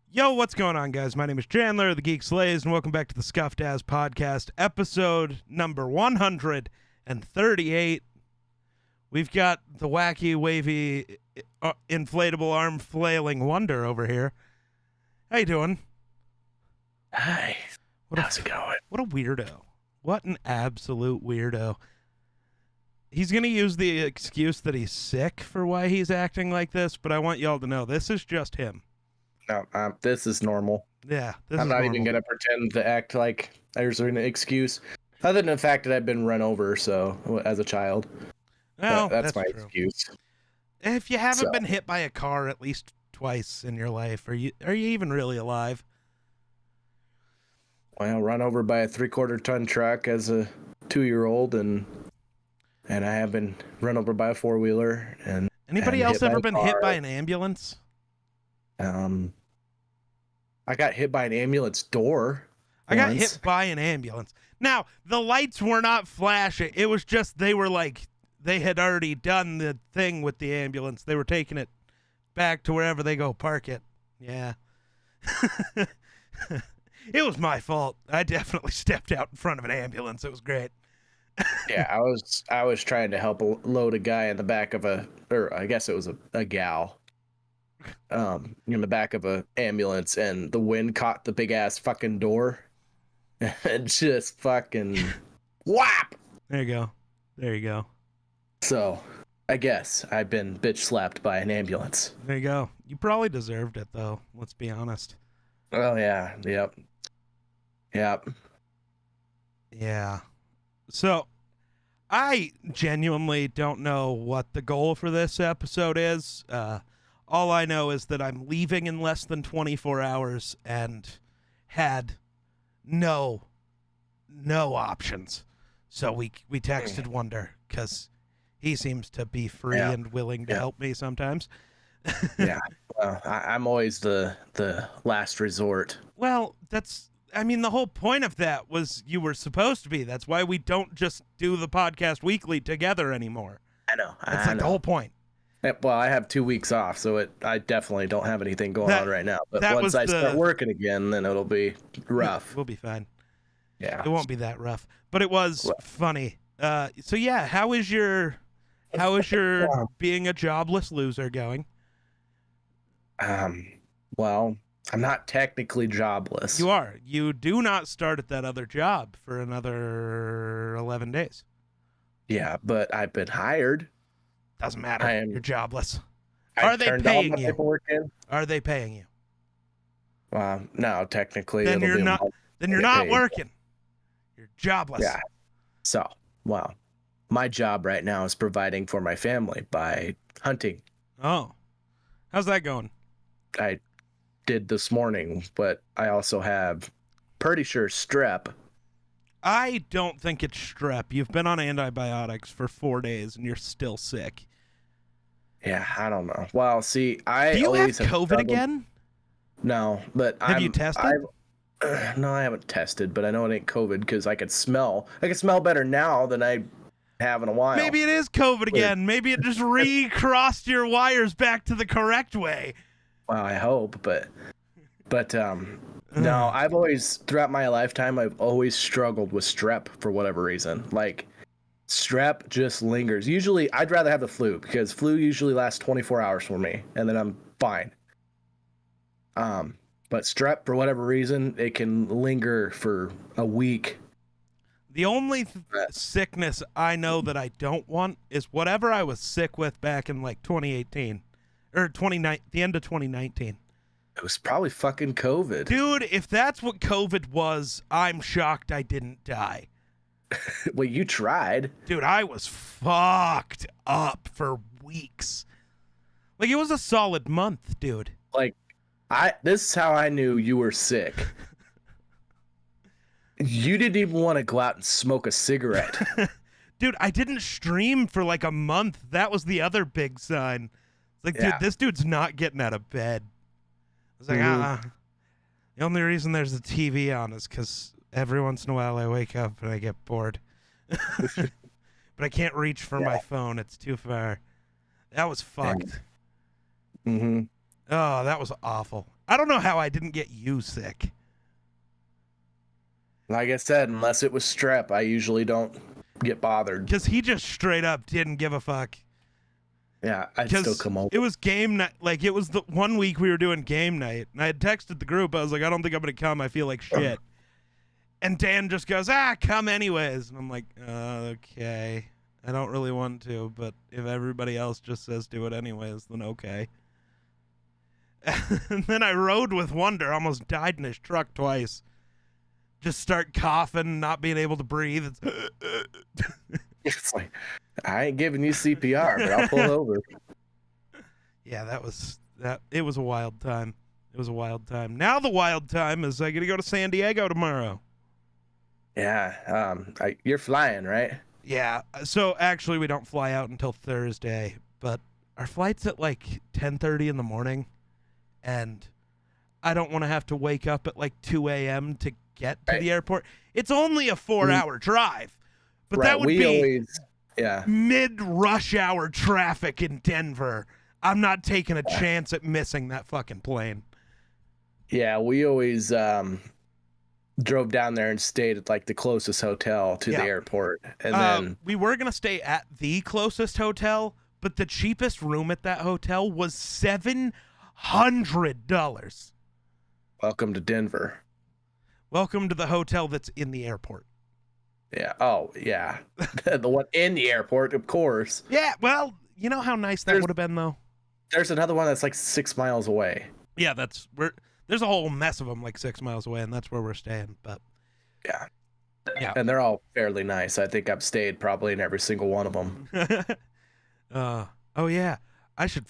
Yo, what's going on, guys? My name is Chandler, the Geek Slays, and welcome back to the Scuffed Ass Podcast, episode number 138. We've got the wacky, wavy, inflatable arm flailing Wunder over here. How you doing? Hi. How's it going? What a weirdo. What an absolute weirdo. He's going to use the excuse that he's sick for why he's acting like this, but I want y'all to know this is just him. No, this is normal. Yeah, I'm not even going to pretend to act like there's an excuse, other than the fact that I've been run over as a child. Well, that's my true. Excuse. If you haven't been hit by a car at least twice in your life, are you even really alive? Well, run over by a 3/4-ton truck as a 2-year-old, and I have been run over by a 4-wheeler. And anybody else ever been hit by an ambulance? I got hit by an ambulance door. I got hit by an ambulance. Now, the lights were not flashing. It was just they had already done the thing with the ambulance. They were taking it back to wherever they go park it. Yeah. It was my fault. I definitely stepped out in front of an ambulance. It was great. Yeah, I was trying to help load a guy in the back of I guess it was a gal. In the back of a ambulance, and the wind caught the big ass fucking door and just fucking whap. There you go. So I guess I've been bitch slapped by an ambulance. There you go. You probably deserved it, though. Let's be honest. Oh yeah. Yep. Yeah. So I genuinely don't know what the goal for this episode is. All I know is that I'm leaving in less than 24 hours and had no options. So we texted Wunder because he seems to be free and willing to help me sometimes. Yeah. Well, I'm always the last resort. Well, the whole point of that was you were supposed to be. That's why we don't just do the podcast weekly together anymore. I know. That's the whole point. Well, I have 2 weeks off, so I definitely don't have anything going on right now. But once I start working again, then it'll be rough. We'll be fine. Yeah. It won't be that rough. But it was funny. So yeah, how is your being a jobless loser going? Well, I'm not technically jobless. You are. You do not start at that other job for another 11 days. Yeah, but I've been hired. Doesn't matter. You're jobless. Are they paying you? Are they paying you? No, technically. Then you're not. Then you're not working. You're jobless. Yeah. So, well, my job right now is providing for my family by hunting. Oh, how's that going? I did this morning, but I also have pretty sure strep. I don't think it's strep. You've been on antibiotics for 4 days and you're still sick. Yeah, I don't know. Well, see, Do you have COVID again? No, but have you tested? No, I haven't tested, but I know it ain't COVID because I can smell better now than I have in a while. Maybe it is COVID again. Maybe it just recrossed your wires back to the correct way. Well, I hope, but no, I've always, throughout my lifetime, I've always struggled with strep for whatever reason. Like, strep just lingers. Usually, I'd rather have the flu because flu usually lasts 24 hours for me, and then I'm fine. But strep, for whatever reason, it can linger for a week. The only sickness I know that I don't want is whatever I was sick with back in like 2018 or the end of 2019. It was probably fucking COVID. Dude, if that's what COVID was, I'm shocked I didn't die. Well, you tried. Dude, I was fucked up for weeks. Like, it was a solid month, dude. Like, this is how I knew you were sick. You didn't even want to go out and smoke a cigarette. Dude, I didn't stream for like a month. That was the other big sign. It's like, dude, this dude's not getting out of bed. I was like, The only reason there's a TV on is because every once in a while I wake up and I get bored. But I can't reach for my phone. It's too far. That was fucked. Mm-hmm. Oh, that was awful. I don't know how I didn't get you sick. Like I said, unless it was strep, I usually don't get bothered. Because he just straight up didn't give a fuck. Yeah, I'd still come over. It was game night. Like, it was the 1 week we were doing game night. And I had texted the group. I was like, I don't think I'm going to come. I feel like shit. And Dan just goes, come anyways. And I'm like, okay. I don't really want to, but if everybody else just says do it anyways, then okay. And then I rode with Wunder, almost died in his truck twice. Just start coughing, not being able to breathe. It's like, I ain't giving you CPR, but I'll pull over. Yeah, it was a wild time. It was a wild time. Now the wild time is I got to go to San Diego tomorrow. Yeah, you're flying, right? Yeah, so actually we don't fly out until Thursday, but our flight's at like 10:30 in the morning, and I don't want to have to wake up at like 2 a.m. to get to the airport. It's only a 4-hour drive, but that would be mid-rush hour traffic in Denver. I'm not taking a chance at missing that fucking plane. Yeah, we always drove down there and stayed at like the closest hotel to the airport. And then we were going to stay at the closest hotel, but the cheapest room at that hotel was $700. Welcome to Denver. Welcome to the hotel that's in the airport. Yeah. Oh, yeah. The one in the airport, of course. Yeah. Well, you know how nice that would have been, though? There's another one that's like 6 miles away. Yeah, there's a whole mess of them like 6 miles away, and that's where we're staying. But yeah. And they're all fairly nice. I think I've stayed probably in every single one of them. Oh, yeah. I should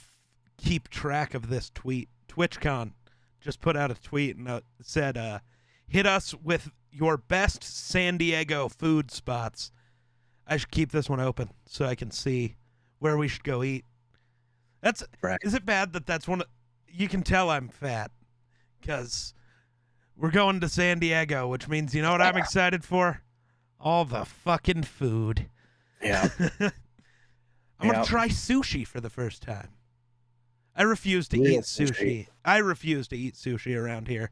keep track of this tweet. TwitchCon just put out a tweet and said, hit us with your best San Diego food spots. I should keep this one open so I can see where we should go eat. That's right. Is it bad that that's one of, you can tell I'm fat because we're going to San Diego, which means, you know what I'm excited for? All the fucking food. Yeah. I'm going to try sushi for the first time. I refuse to eat sushi. I refuse to eat sushi around here.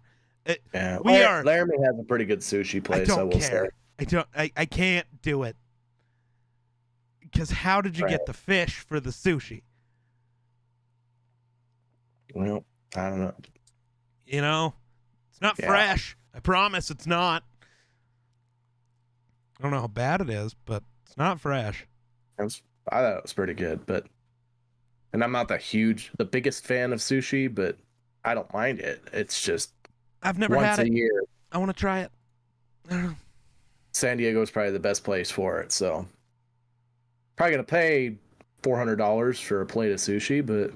Laramie has a pretty good sushi place. I will say. I can't do it. Because how did you get the fish for the sushi? Well, I don't know. You know, it's not fresh. I promise it's not. I don't know how bad it is, but it's not fresh. I thought it was pretty good, and I'm not the biggest fan of sushi, but I don't mind it. It's just I've never had it. Once a year. I want to try it. San Diego is probably the best place for it, so probably gonna pay $400 for a plate of sushi, but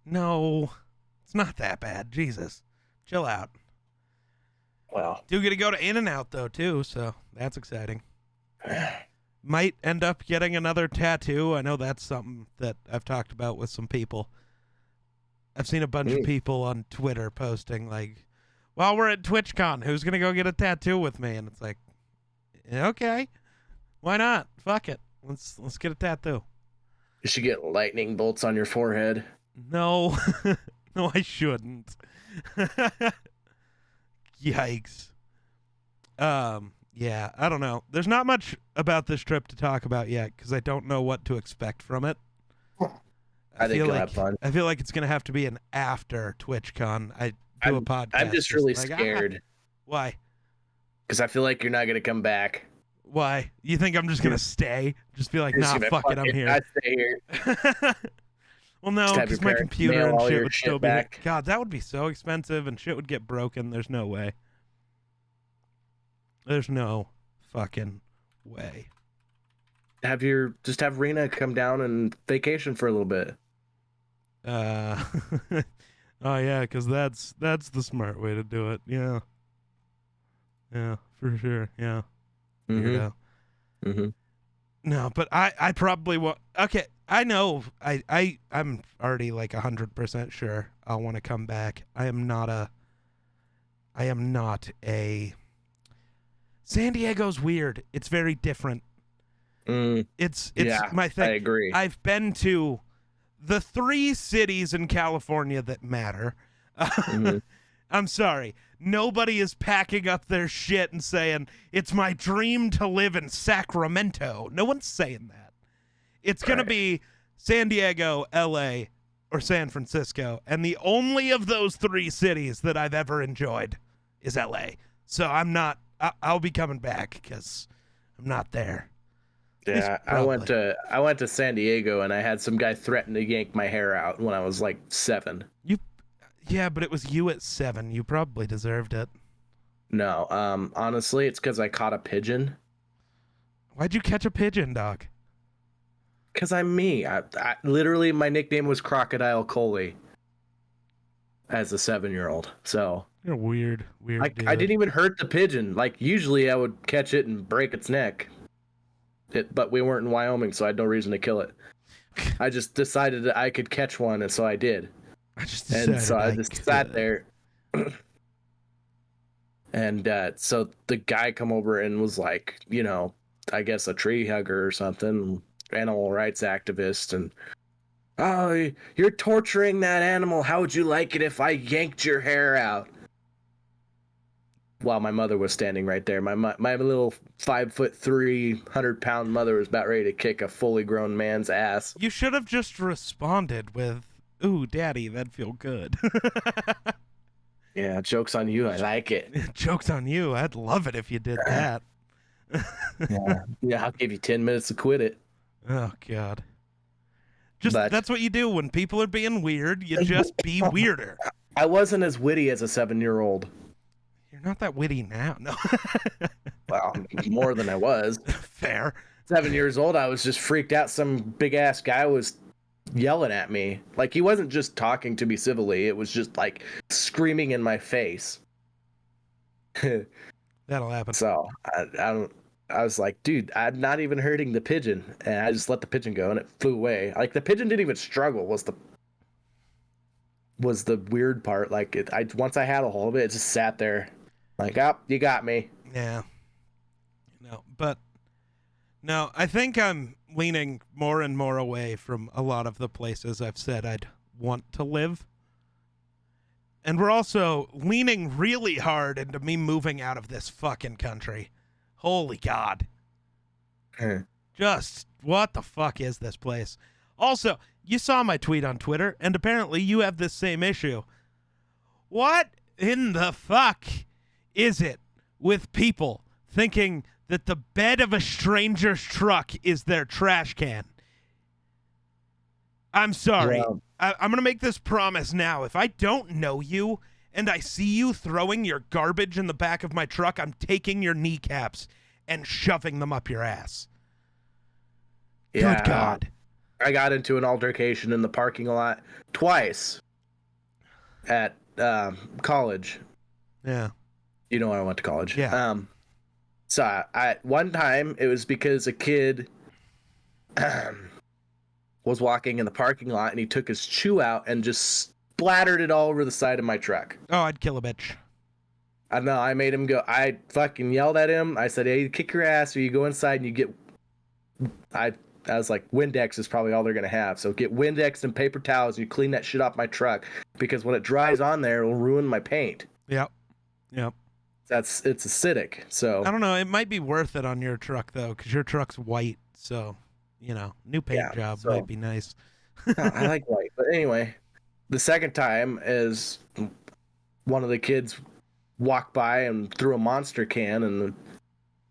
no, it's not that bad. Jesus, chill out. Well, do get to go to In-N-Out though too, so that's exciting. Might end up getting another tattoo. I know that's something that I've talked about with some people. I've seen a bunch of people on Twitter posting like, while we're at TwitchCon, who's going to go get a tattoo with me? And it's like, okay, why not? Fuck it. Let's get a tattoo. You should get lightning bolts on your forehead. No, no, I shouldn't. Yikes. Yeah, I don't know. There's not much about this trip to talk about yet because I don't know what to expect from it. I think you'll have fun. I feel like it's going to have to be an after TwitchCon. I do a podcast. I'm just really scared. Why? Because I feel like you're not going to come back. Why? You think I'm just going to stay? Just be like, nah, fuck it, I'm here. I stay here. Well, no, because my computer and shit would still be back. God, that would be so expensive and shit would get broken. There's no way. There's no fucking way. Have Rena come down and vacation for a little bit. Oh yeah, because that's the smart way to do it. Yeah, for sure. Yeah. No, but I probably won't. Okay, I know. I'm already like 100% sure I'll want to come back. I am not a. San Diego's weird. It's very different. It's my thing. I agree. I've been to the 3 cities in California that matter. Mhm. I'm sorry. Nobody is packing up their shit and saying, it's my dream to live in Sacramento. No one's saying that. It's going to Right. be San Diego, LA, or San Francisco. And the only of those three cities that I've ever enjoyed is LA. So I'll be coming back because I'm not there. At least Yeah, probably. I went to San Diego and I had some guy threaten to yank my hair out when I was like 7. Yeah, but it was you at 7. You probably deserved it. No, honestly, it's because I caught a pigeon. Why'd you catch a pigeon, dog? Because I'm me. I literally, my nickname was Crocodile Coley as a 7-year-old. So You're a weird I dude. didn't even hurt the pigeon. Like usually I would catch it and break its neck. But we weren't in Wyoming, so I had no reason to kill it. I just decided that I could catch one, and so I did. I just And decided so I just sat there. And so the guy come over and was like, I guess a tree hugger or something, animal rights activist, and oh, you're torturing that animal. How would you like it if I yanked your hair out? While my mother was standing right there, my little 5'3", 100-pound mother was about ready to kick a fully grown man's ass. You should have just responded with, "Ooh, daddy, that'd feel good." Yeah, joke's on you. I like it. Joke's on you. I'd love it if you did that. Yeah, I'll give you 10 minutes to quit it. Oh God. Just But that's what you do when people are being weird. You just be weirder. I wasn't as witty as a 7-year-old. You're not that witty now. No. Well, more than I was. Fair. 7 years old, I was just freaked out. Some big ass guy was yelling at me. Like, he wasn't just talking to me civilly, it was just like screaming in my face. That'll happen. So I was like, dude, I'm not even hurting the pigeon. And I just let the pigeon go and it flew away. Like, the pigeon didn't even struggle was the weird part. Like, once I had a hold of it, it just sat there. Like, oh, you got me. Yeah. No, I think I'm leaning more and more away from a lot of the places I've said I'd want to live. And we're also leaning really hard into me moving out of this fucking country. Holy God. Just, what the fuck is this place? Also, you saw my tweet on Twitter, and apparently you have this same issue. What in the fuck is it with people thinking that the bed of a stranger's truck is their trash can? I'm sorry. Yeah. I'm going to make this promise now. If I don't know you and I see you throwing your garbage in the back of my truck, I'm taking your kneecaps and shoving them up your ass. Yeah, Good God. I got into an altercation in the parking lot twice at college. Yeah. You know, I went to college. Yeah. So I one time it was because a kid was walking in the parking lot and he took his chew out and just splattered it all over the side of my truck. Oh, I'd kill a bitch. I know. I made him go. I fucking yelled at him. I said, "Hey, kick your ass, or you go inside and you get." I was like, Windex is probably all they're gonna have. So get Windex and paper towels and you clean that shit off my truck because when it dries on there, it'll ruin my paint. Yep. It's acidic. So I don't know. It might be worth it on your truck though, because your truck's white. So, new paint job might be nice. I like white. But anyway, the second time is one of the kids walked by and threw a monster can in the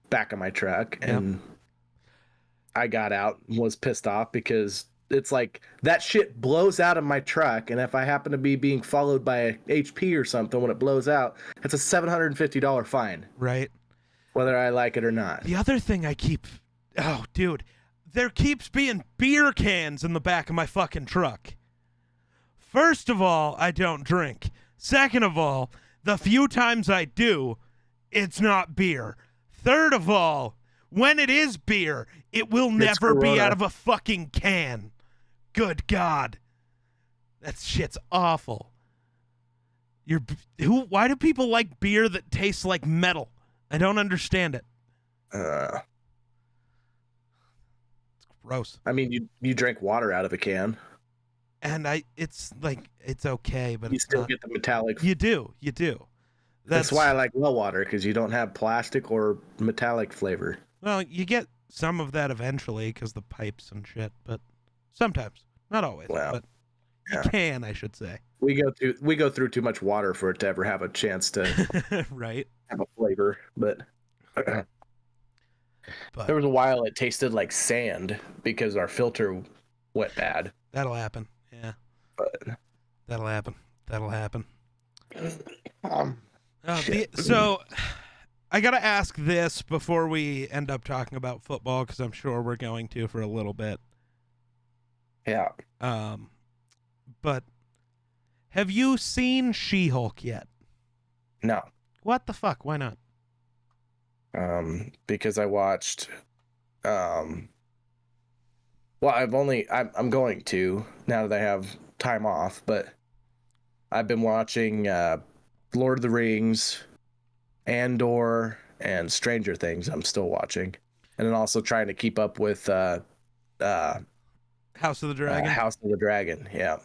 back of my truck, and I got out and was pissed off because it's like that shit blows out of my truck, and if I happen to be being followed by a HP or something when it blows out, it's a $750 fine. Right. Whether I like it or not. The other thing dude, there keeps being beer cans in the back of my fucking truck. First of all, I don't drink. Second of all, the few times I do, it's not beer. Third of all, when it is beer, it will never be out of a fucking can. Good God. That shit's awful. Why do people like beer that tastes like metal? I don't understand it. It's gross. I mean, you drink water out of a can. And it's like, it's okay, but You it's still not. get the metallic. You do. That's why I like well water, because you don't have plastic or metallic flavor. Well, you get some of that eventually because the pipes and shit, but sometimes, not always, Wow. but you Yeah. can, I should say. We go through too much water for it to ever have a chance to Right. have a flavor. But there was a while it tasted like sand because our filter went bad. That'll happen. Yeah. But That'll happen. shit. So I got to ask this before we end up talking about football, because I'm sure we're going to for a little bit. Yeah. But have you seen She-Hulk yet? No. What the fuck? Why not? Because I watched well, I'm going to, now that I have time off, but I've been watching Lord of the Rings, Andor, and Stranger Things. I'm still watching. And then also trying to keep up with House of the Dragon? House of the Dragon, yeah.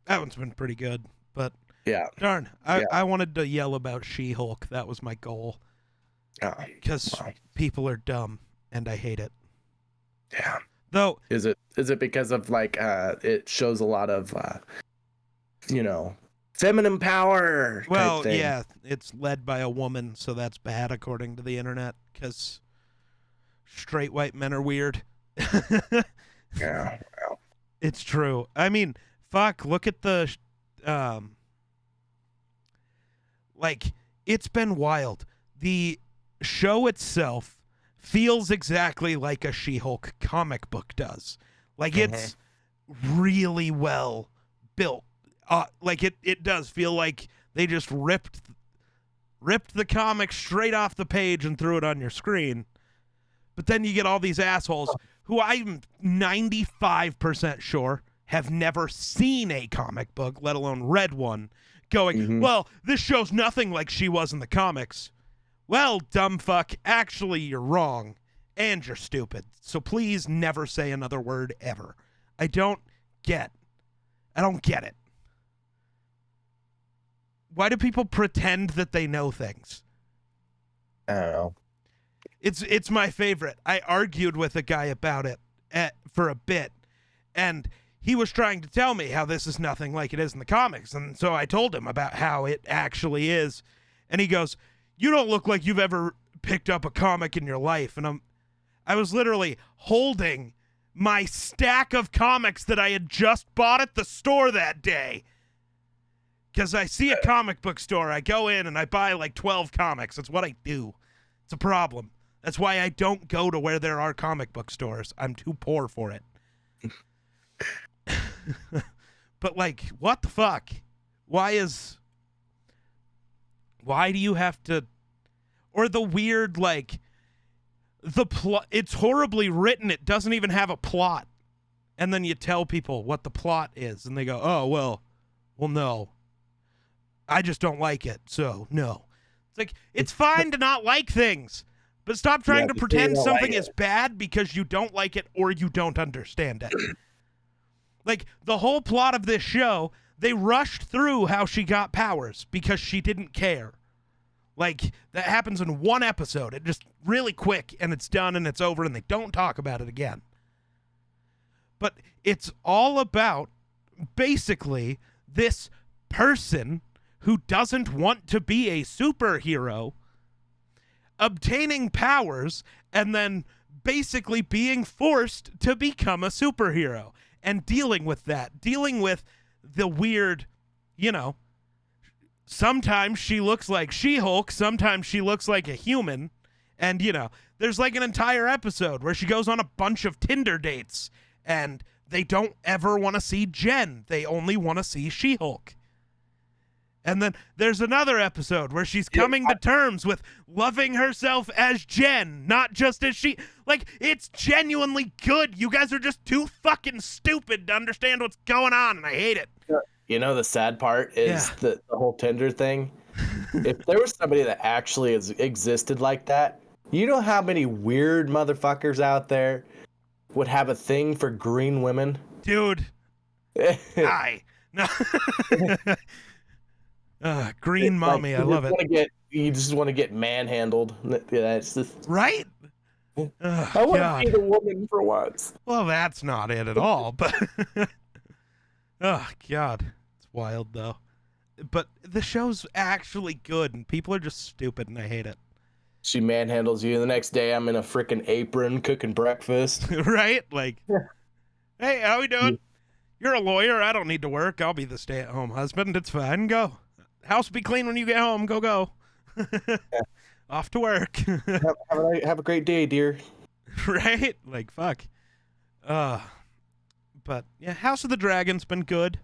That one's been pretty good, but Yeah. darn, I wanted to yell about She-Hulk. That was my goal. Because people are dumb, and I hate it. Yeah. Though, is it because of like it shows a lot of feminine power type well, thing? yeah, it's led by a woman, so that's bad according to the internet, because straight white men are weird. Yeah, well. It's true. I mean, fuck, look at the like, it's been wild. The show itself feels exactly like a She-Hulk comic book does. Like, it's really well built. Like, it does feel like they just ripped the comic straight off the page and threw it on your screen. But then you get all these assholes who I'm 95% sure have never seen a comic book, let alone read one, going, well, this show's nothing like she was in the comics. Well, dumb fuck, actually you're wrong, and you're stupid. So please never say another word ever. I don't get it. Why do people pretend that they know things? I don't know. It's my favorite. I argued with a guy about it for a bit, and he was trying to tell me how this is nothing like it is in the comics, and so I told him about how it actually is, and he goes, you don't look like you've ever picked up a comic in your life. And I was literally holding my stack of comics that I had just bought at the store that day. Because I see a comic book store, I go in and I buy like 12 comics. That's what I do. It's a problem. That's why I don't go to where there are comic book stores. I'm too poor for it. But like, what the fuck? Why do you have to, or the weird, like, the plot, it's horribly written, it doesn't even have a plot, and then you tell people what the plot is, and they go, oh, well, no, I just don't like it, so no. It's like, it's fine to not like things, but stop trying to pretend something is bad because you don't like it or you don't understand it. Like, the whole plot of this show, they rushed through how she got powers because she didn't care. Like, that happens in one episode. It just really quick, and it's done, and it's over, and they don't talk about it again. But it's all about, basically, this person who doesn't want to be a superhero obtaining powers and then basically being forced to become a superhero and dealing with that. Dealing with the weird, sometimes she looks like She-Hulk, sometimes she looks like a human, and, there's like an entire episode where she goes on a bunch of Tinder dates, and they don't ever want to see Jen. They only want to see She-Hulk. And then there's another episode where she's coming to terms with loving herself as Jen, not just as she. Like, it's genuinely good. You guys are just too fucking stupid to understand what's going on, and I hate it. The sad part is the whole Tinder thing. If there was somebody that actually existed like that, you know how many weird motherfuckers out there would have a thing for green women? Dude. Die. No. Green mommy, I love it. You just want to get manhandled. Yeah, it's just Right? I want to God. be the woman for once. Well, that's not it at all, but oh God. It's wild though. But the show's actually good and people are just stupid and I hate it. She manhandles you. The next day, I'm in a freaking apron cooking breakfast. Right? Like, hey, how we doing? You're a lawyer. I don't need to work. I'll be the stay-at-home husband. It's fine. Go. House will be clean when you get home. Go. Off to work. Have a great day, dear. Right? Like, fuck. But yeah, House of the Dragon's been good.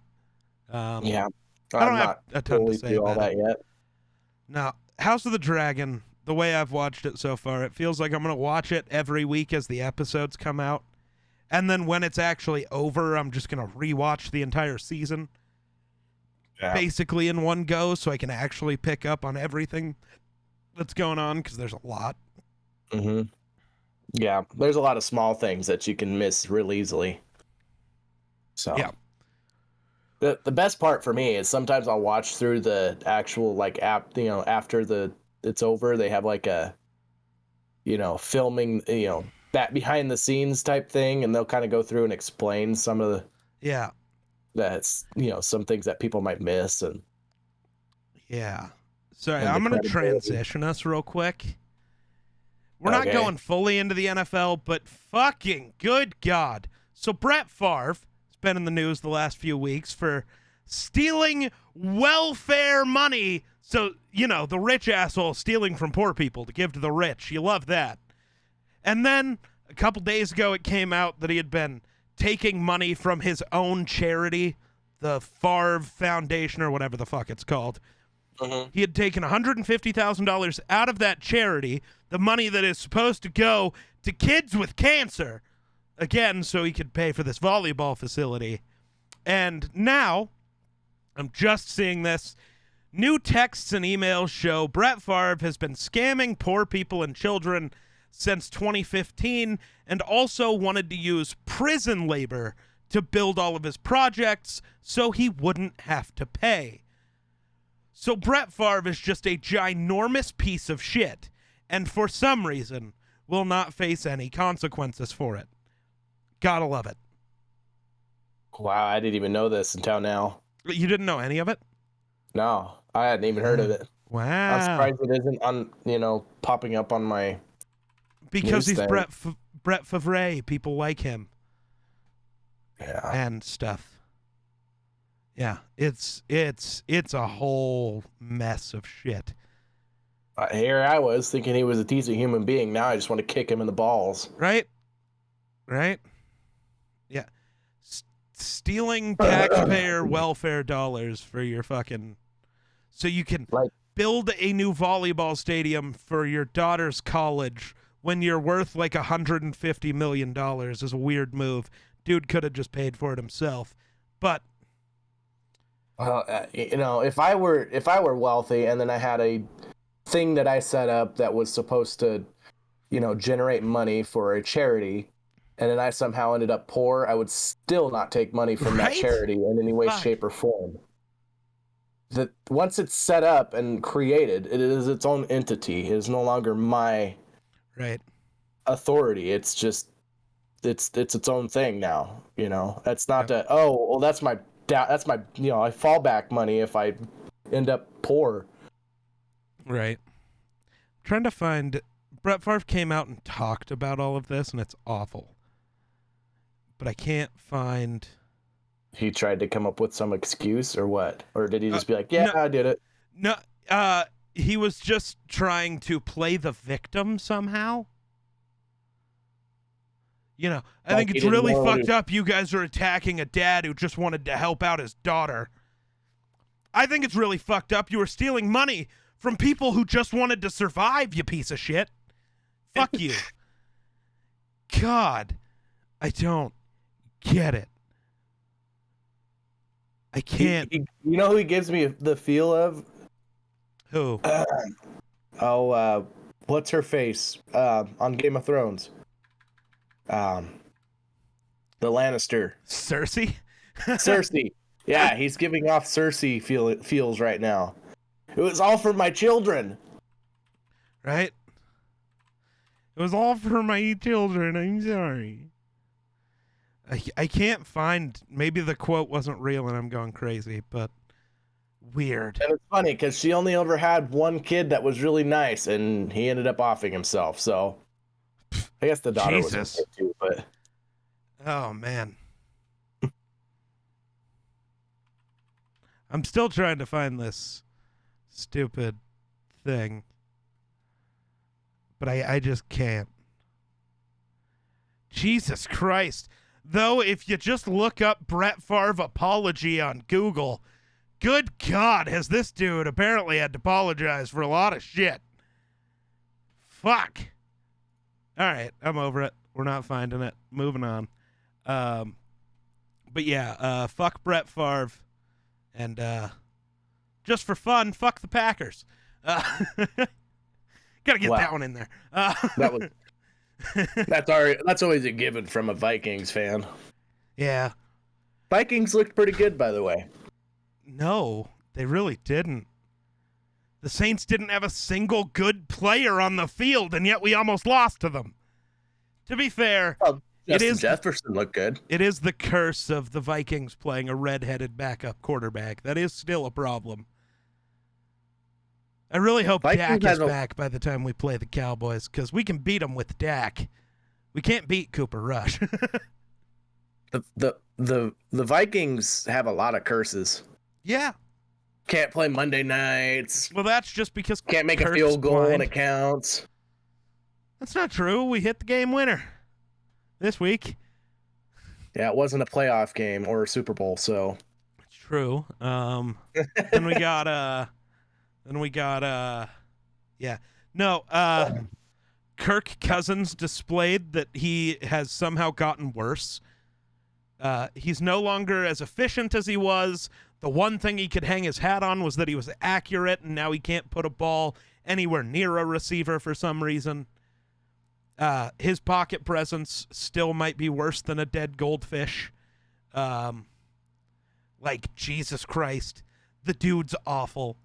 Yeah, I don't I'm have not a ton to fully say through all about it. that yet. Now, House of the Dragon, the way I've watched it so far, it feels like I'm going to watch it every week as the episodes come out. And then when it's actually over, I'm just going to rewatch the entire season. Yeah. Basically in one go so I can actually pick up on everything that's going on because there's a lot. Mm-hmm. Yeah, there's a lot of small things that you can miss real easily. So Yeah. The best part for me is sometimes I'll watch through the actual like app, after it's over, they have like a filming, that behind the scenes type thing, and they'll kind of go through and explain some of some things that people might miss. And Yeah. Sorry, and the I'm going to credibility. transition us real quick. We're not going fully into the NFL, but fucking good God. So Brett Favre has been in the news the last few weeks for stealing welfare money. So, the rich asshole stealing from poor people to give to the rich. You love that. And then a couple days ago, it came out that he had been taking money from his own charity, the Favre Foundation or whatever the fuck it's called. Mm-hmm. He had taken $150,000 out of that charity, the money that is supposed to go to kids with cancer, again, so he could pay for this volleyball facility. And now, I'm just seeing this. New texts and emails show Brett Favre has been scamming poor people and children since 2015 and also wanted to use prison labor to build all of his projects so he wouldn't have to pay. So Brett Favre is just a ginormous piece of shit and for some reason will not face any consequences for it. Gotta love it. Wow, I didn't even know this until now. You didn't know any of it? No, I hadn't even heard of it. Wow. I'm surprised it isn't on, popping up on my because news he's thing. Brett Favre. People like him. Yeah. And stuff. Yeah, it's a whole mess of shit. Here I was thinking he was a decent human being. Now I just want to kick him in the balls. Right? Yeah. Stealing taxpayer welfare dollars for your fucking... So you can build a new volleyball stadium for your daughter's college when you're worth like $150 million is a weird move. Dude could have just paid for it himself. But... Well, if I were wealthy and then I had a thing that I set up that was supposed to, generate money for a charity, and then I somehow ended up poor, I would still not take money from that charity in any way, shape, or form. That once it's set up and created, it is its own entity. It is no longer my authority. It's just it's its own thing now. That's not that's my I fallback money if I end up poor. Right. I'm trying to find... Brett Favre came out and talked about all of this, and it's awful. But I can't find... He tried to come up with some excuse or what? Or did he just be like, no, I did it? No, he was just trying to play the victim somehow. I think it's really fucked up you guys are attacking a dad who just wanted to help out his daughter. I think it's really fucked up you were stealing money from people who just wanted to survive, you piece of shit. Fuck you. God, I don't get it. I can't. You know who he gives me the feel of? Who? What's her face? On Game of Thrones. The Lannister. Cersei? Cersei. Yeah, he's giving off Cersei feels right now. It was all for my children. Right? It was all for my children. I'm sorry. I can't find. Maybe the quote wasn't real and I'm going crazy, but weird. And it's funny because she only ever had one kid that was really nice, and he ended up offing himself. So I guess the daughter was okay too. But oh man, I'm still trying to find this stupid thing, but I just can't. Jesus Christ. Though, if you just look up Brett Favre apology on Google, good God, has this dude apparently had to apologize for a lot of shit. Fuck. All right, I'm over it. We're not finding it. Moving on. But yeah, fuck Brett Favre. And just for fun, fuck the Packers. Gotta get that one in there. That was... That's always a given from a Vikings fan. Yeah. Vikings looked pretty good, by the way. No, they really didn't. The Saints didn't have a single good player on the field, and yet we almost lost to them. To be fair, Jefferson looked good. It is the curse of the Vikings playing a red-headed backup quarterback. That is still a problem. I really hope Dak is back by the time we play the Cowboys, because we can beat them with Dak. We can't beat Cooper Rush. The Vikings have a lot of curses. Yeah. Can't play Monday nights. Well, that's just because can't make a field goal when it counts. That's not true. We hit the game winner this week. Yeah, it wasn't a playoff game or a Super Bowl, so it's true. Then we got Kirk Cousins displayed that he has somehow gotten worse. He's no longer as efficient as he was. The one thing he could hang his hat on was that he was accurate, and now he can't put a ball anywhere near a receiver for some reason. His pocket presence still might be worse than a dead goldfish. Jesus Christ. The dude's awful.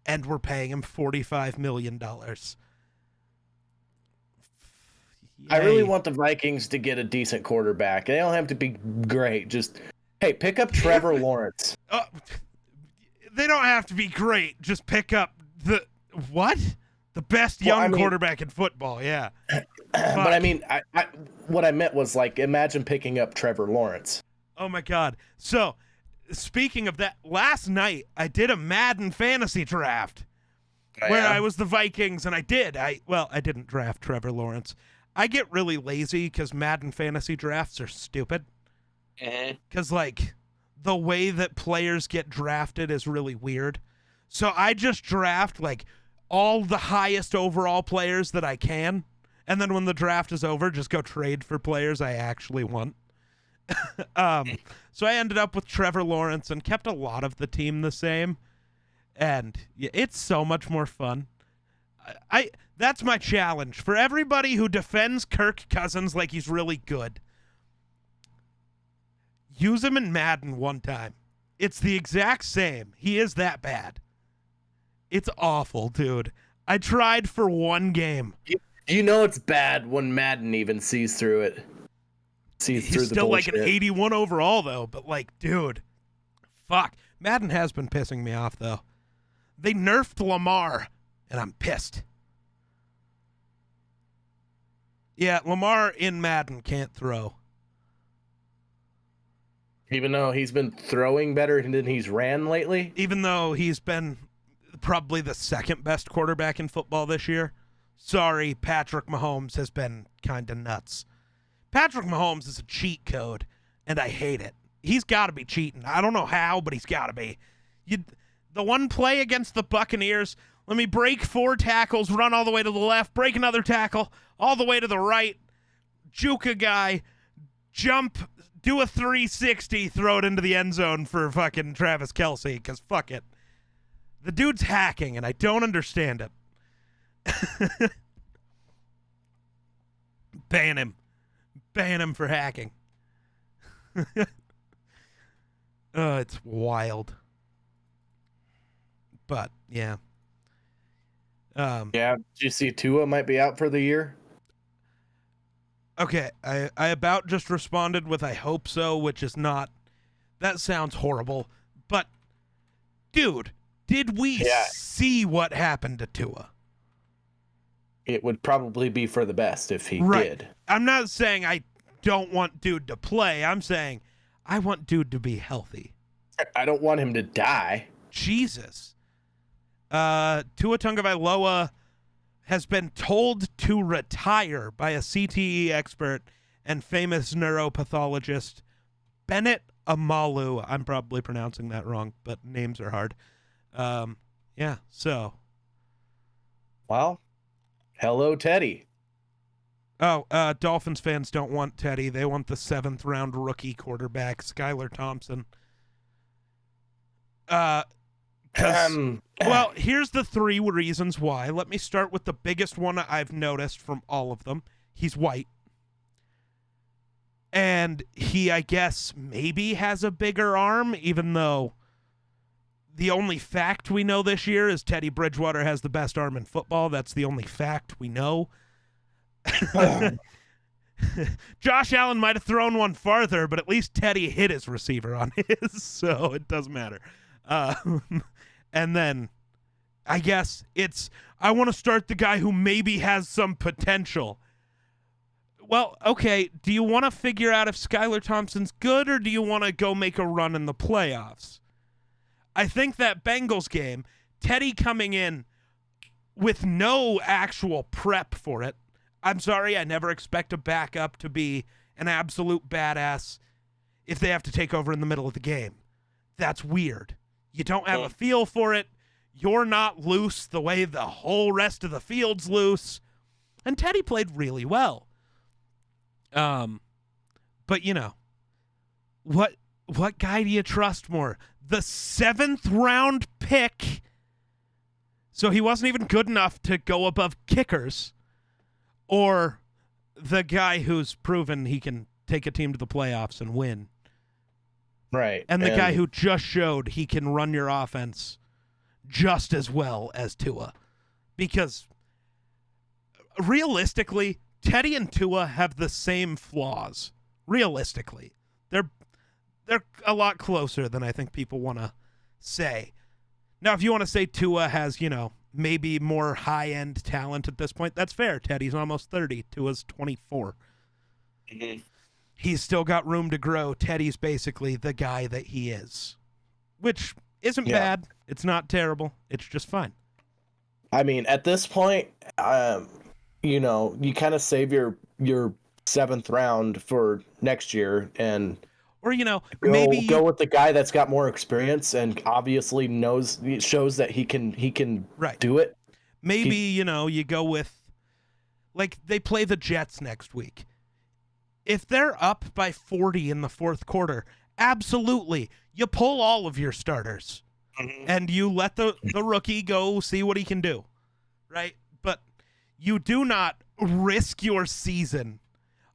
And we're paying him $45 million. I really want the Vikings to get a decent quarterback. They don't have to be great. Just, hey, pick up Trevor Lawrence. They don't have to be great. Just pick up the best young quarterback in football. Yeah. But I mean, what I meant was, like, imagine picking up Trevor Lawrence. Oh my God. So, speaking of that, last night I did a Madden fantasy draft where I was the Vikings, and I didn't draft Trevor Lawrence. I get really lazy because Madden fantasy drafts are stupid. Because, the way that players get drafted is really weird. So I just draft, all the highest overall players that I can, and then when the draft is over, just go trade for players I actually want. So I ended up with Trevor Lawrence and kept a lot of the team the same. And it's so much more fun. That's my challenge for everybody who defends Kirk Cousins like he's really good. Use him in Madden one time. It's the exact same. He is that bad. It's awful, dude. I tried for one game. You know it's bad when Madden even sees through it. He's still like an 81 overall, though. But, dude, fuck. Madden has been pissing me off, though. They nerfed Lamar, and I'm pissed. Yeah, Lamar in Madden can't throw. Even though he's been throwing better than he's ran lately? Even though he's been probably the second best quarterback in football this year. Sorry, Patrick Mahomes has been kind of nuts. Patrick Mahomes is a cheat code, and I hate it. He's got to be cheating. I don't know how, but he's got to be. The one play against the Buccaneers, let me break 4 tackles, run all the way to the left, break another tackle, all the way to the right, juke a guy, jump, do a 360, throw it into the end zone for fucking Travis Kelce, because fuck it. The dude's hacking, and I don't understand it. Ban him. Ban him for hacking. It's wild. But yeah. Yeah. Did you see Tua might be out for the year? Okay, I about just responded with I hope so, which is not. That sounds horrible. But, dude, did we Yeah. see what happened to Tua? It would probably be for the best if he Right. did. I'm not saying I don't want dude to play. I'm saying I want dude to be healthy. I don't want him to die. Jesus. Tua Tagovailoa has been told to retire by a CTE expert and famous neuropathologist Bennett Amalu. I'm probably pronouncing that wrong, but names are hard. Yeah, so. Well, hello, Teddy. Oh, Dolphins fans don't want Teddy. They want the 7th round rookie quarterback, Skylar Thompson. Well, here's the 3 reasons why. Let me start with the biggest one I've noticed from all of them. He's white. And he, I guess, maybe has a bigger arm, even though the only fact we know this year is Teddy Bridgewater has the best arm in football. That's the only fact we know. Josh Allen might have thrown one farther, but at least Teddy hit his receiver on his, so it doesn't matter. And then I guess it's I want to start the guy who maybe has some potential. Well, okay, do you want to figure out if Skylar Thompson's good, or do you want to go make a run in the playoffs? I think that Bengals game, Teddy coming in with no actual prep for it. I'm sorry, I never expect a backup to be an absolute badass if they have to take over in the middle of the game. That's weird. You don't have a feel for it. You're not loose the way the whole rest of the field's loose. And Teddy played really well. But you know, what guy do you trust more? The 7th round pick. So he wasn't even good enough to go above kickers, or the guy who's proven he can take a team to the playoffs and win. Right. And the guy who just showed he can run your offense just as well as Tua. Because realistically, Teddy and Tua have the same flaws. Realistically. They're a lot closer than I think people want to say. Now, if you want to say Tua has, maybe more high-end talent at this point, that's fair. Teddy's almost 30. Tua's 24. Mm-hmm. He's still got room to grow. Teddy's basically the guy that he is, which isn't bad. It's not terrible. It's just fine. I mean, at this point, you kind of save your 7th round for next year, and or maybe go with the guy that's got more experience and obviously shows that he can do it. Maybe you go with, like, they play the Jets next week. If they're up by 40 in the 4th quarter, absolutely, you pull all of your starters, and you let the rookie go see what he can do, right? But you do not risk your season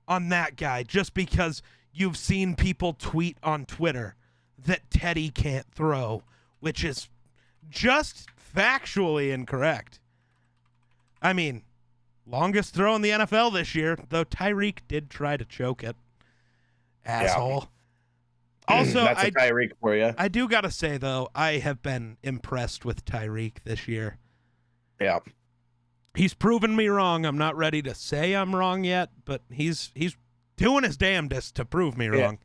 on that guy just because you've seen people tweet on Twitter that Teddy can't throw, which is just factually incorrect. I mean, longest throw in the NFL this year, though Tyreek did try to choke it. Asshole. Yeah. Also, that's a Tyreek for you. I do got to say, though, I have been impressed with Tyreek this year. Yeah. He's proven me wrong. I'm not ready to say I'm wrong yet, but he's doing his damnedest to prove me wrong.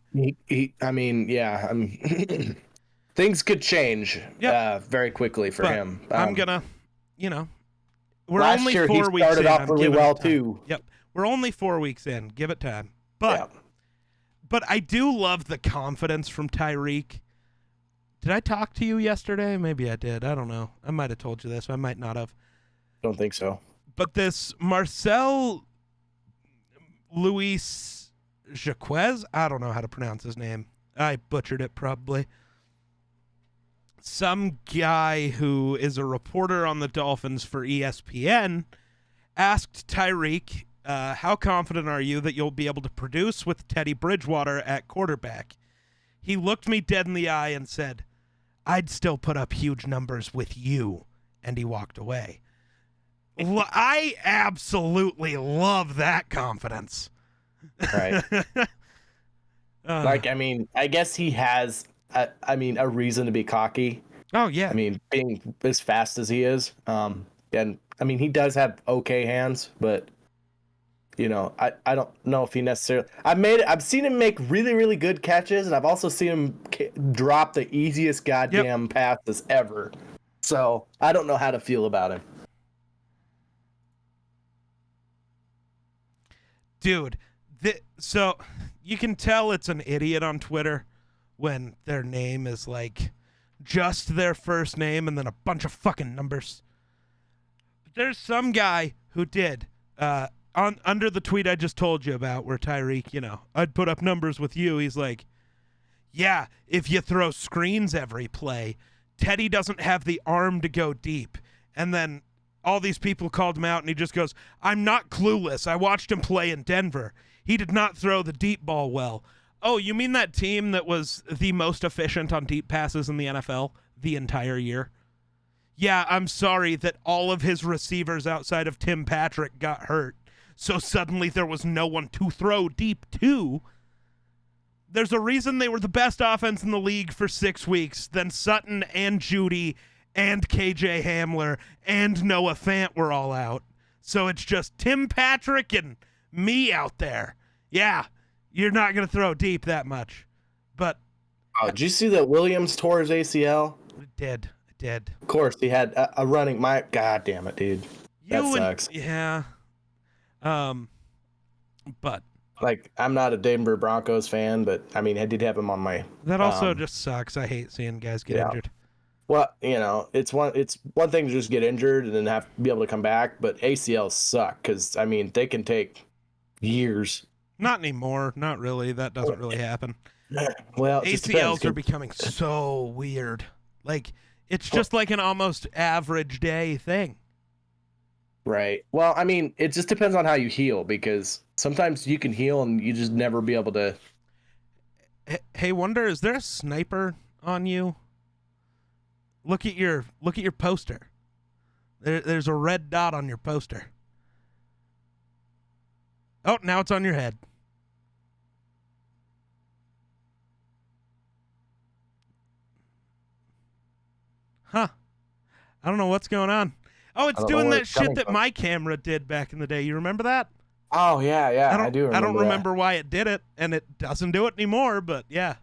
Things could change very quickly for him. I'm going to, we're last only year 4 he weeks started in. off really well too. Yep. We're only 4 weeks in. Give it time. But I do love the confidence from Tyreek. Did I talk to you yesterday? Maybe I did. I don't know. I might have told you this. I might not have. Don't think so. But this Marcel Luis Jaquez, I don't know how to pronounce his name. I butchered it probably. Some guy who is a reporter on the Dolphins for ESPN asked Tyreek, how confident are you that you'll be able to produce with Teddy Bridgewater at quarterback? He looked me dead in the eye and said, "I'd still put up huge numbers with you." And he walked away. I absolutely love that confidence. Right. Like, I mean, I guess he has, a reason to be cocky. Oh, yeah. I mean, being as fast as he is. And I mean, he does have okay hands, but I don't know if he necessarily. I've seen him make really, really good catches, and I've also seen him drop the easiest goddamn passes ever. So I don't know how to feel about him. Dude, so you can tell it's an idiot on Twitter when their name is like just their first name and then a bunch of fucking numbers. There's some guy who did under the tweet I just told you about where Tyreek, I'd put up numbers with you. He's like, yeah, if you throw screens every play, Teddy doesn't have the arm to go deep. And then all these people called him out, and he just goes, I'm not clueless. I watched him play in Denver. He did not throw the deep ball well. Oh, you mean that team that was the most efficient on deep passes in the NFL the entire year? Yeah, I'm sorry that all of his receivers outside of Tim Patrick got hurt, so suddenly there was no one to throw deep to. There's a reason they were the best offense in the league for 6 weeks. Then Sutton and Judy and KJ Hamler and Noah Fant were all out. So it's just Tim Patrick and me out there. Yeah, you're not going to throw deep that much. But did you see that Williams tore his ACL? I did. Of course, he had a running. God damn it, dude. That sucks. Yeah. But like, I'm not a Denver Broncos fan, but I mean, I did have him on my. That also just sucks. I hate seeing guys get injured. Well, it's one thing to just get injured and then have to be able to come back, but ACLs suck because I mean they can take years. Not anymore. Not really. That doesn't really happen. Well, ACLs are becoming so weird. Like, it's just like an almost average day thing. Right. Well, I mean, it just depends on how you heal, because sometimes you can heal and you just never be able to. Hey, Wunder, is there a sniper on you? Look at your poster. There's a red dot on your poster. Oh, now it's on your head. Huh. I don't know what's going on. Oh, it's doing that shit that my camera did back in the day. You remember that? Oh, yeah, I do remember. I don't remember why it did it, and it doesn't do it anymore, but yeah.